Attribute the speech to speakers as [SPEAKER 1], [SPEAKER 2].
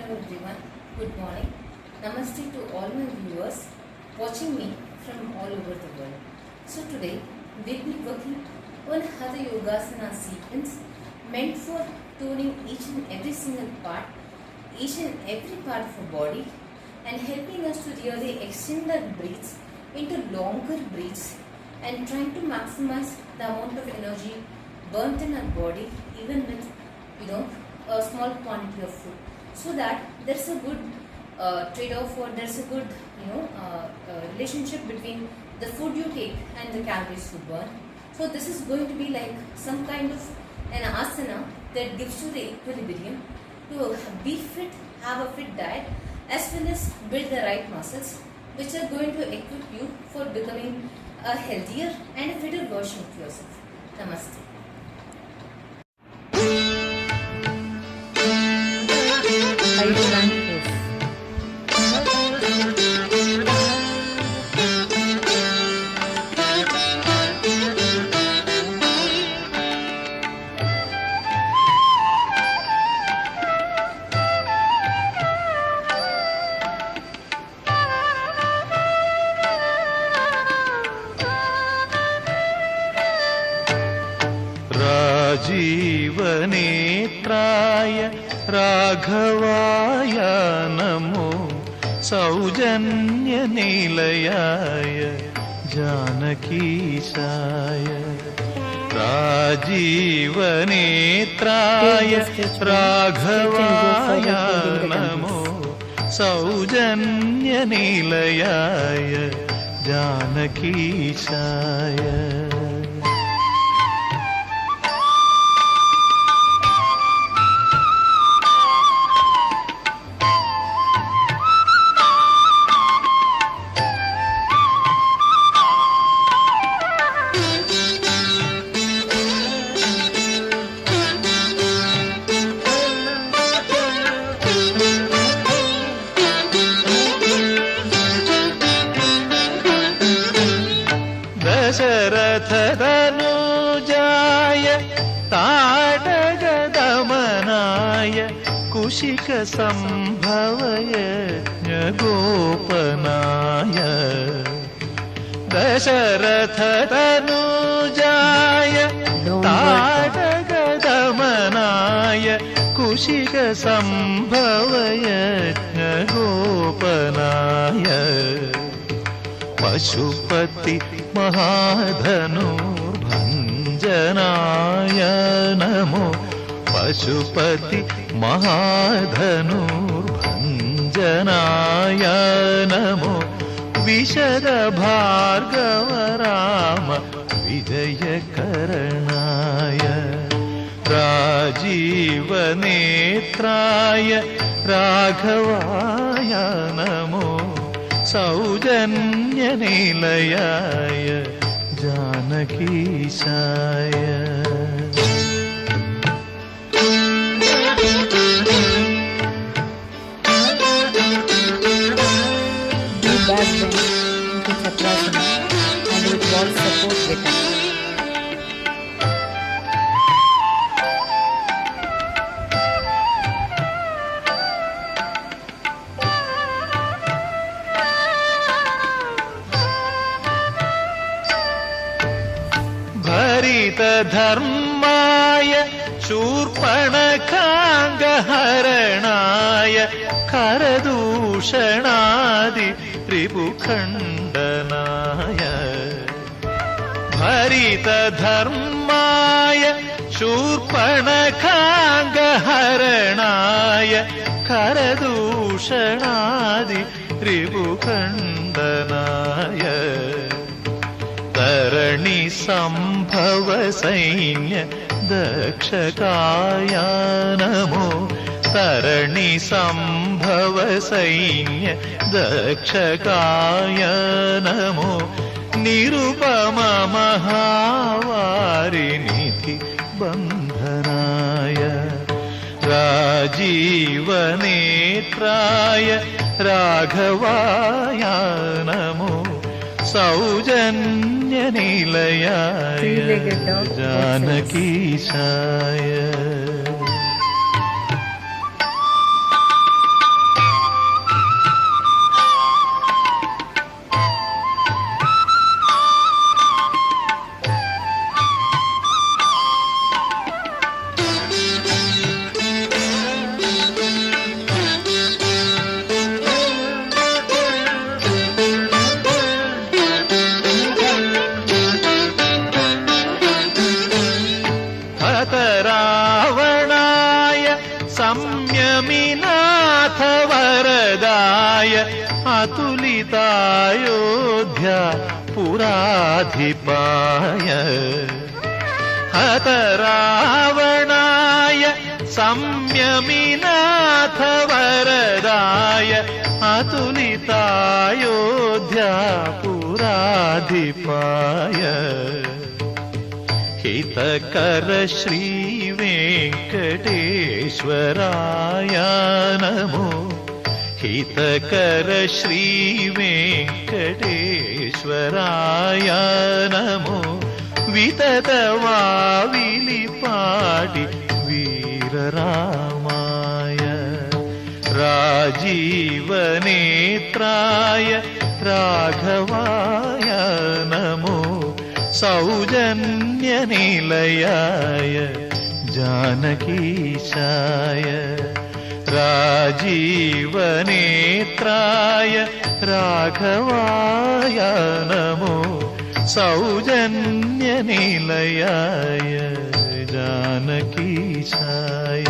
[SPEAKER 1] Hello everyone, good morning. Namaste to all my viewers watching me from all over the world. So today we'll be working on Hatha Yogasana sequence meant for toning each and every single part, each and every part of our body and helping us to really extend our breaths into longer breaths and trying to maximize the amount of energy burnt in our body even with a small quantity of food, so that there's a good trade-off or there's a good relationship between the food you take and the calories you burn. So this is going to be like some kind of an asana that gives you the equilibrium to be fit, have a fit diet, as well as build the right muscles which are going to equip you for becoming a healthier and a fitter version of yourself. Namaste.
[SPEAKER 2] राजीवनेत्राय राघवाय NaMo सौजन्यनिलयाय जानकीशाय राजीवनेत्राय राघवाय NaMo सौजन्यनिलयाय जानकीशाय दशरथतनुजाय ताटगदमनाय कुशिकसम्भवयज्ञगोपनाय दशरथतनुजाय ताटगदमनाय कुशिकसम्भवयज्ञगोपनाय Pashupati महाधनुर्भञ्जनाय NaMo Pashupati महाधनुर्भञ्जनाय NaMo विशदभार्गव Ram विजयकरणाय राजीवनेत्राय राघवाय NaMo सौजन्यनिलयाय जानकीशाय
[SPEAKER 1] Do back bend into Chakrasana and with wall support button.
[SPEAKER 2] धर्माय शूर्पणखाङ्गहरणाय करदूषणादि रिपुखण्डनाय भरितधर्माय शूर्पणखाङ्गहरणाय करदूषणादि रिपुखण्डनाय तरणि सम्भव सैन्य दक्षकाय नमो तरणि सम्भव सैन्य दक्षकाय नमो निरुपम महावारिनिधि बन्धनाय राजीवनेत्राय राघवाय नमो सौजन्यनिलयाय जानकीशाय സംയമിനാഥ വരദായ അതുലിതായോധ്യ പുരാധിപായ ഹതരാവണായ സംയമിനാഥ വരദായ അതുലിതായോധ്യ പുരാധിപായ ഹിതകര ശ്രീ വെങ്കടേശ്വരായ നമോ ഹിതകര ശ്രീ വെങ്കടേശ്വരായ നമോ വിതതവാവിലി പാടി വീരരാമായ രാജീവനേത്രായ രാഘവായ നമോ സൗജന്യനിലയായ ജാനകീശായ രാജീവനേത്രായ രാഘവായ നമോ സൗജന്യനിലയായ ജാനകീശായ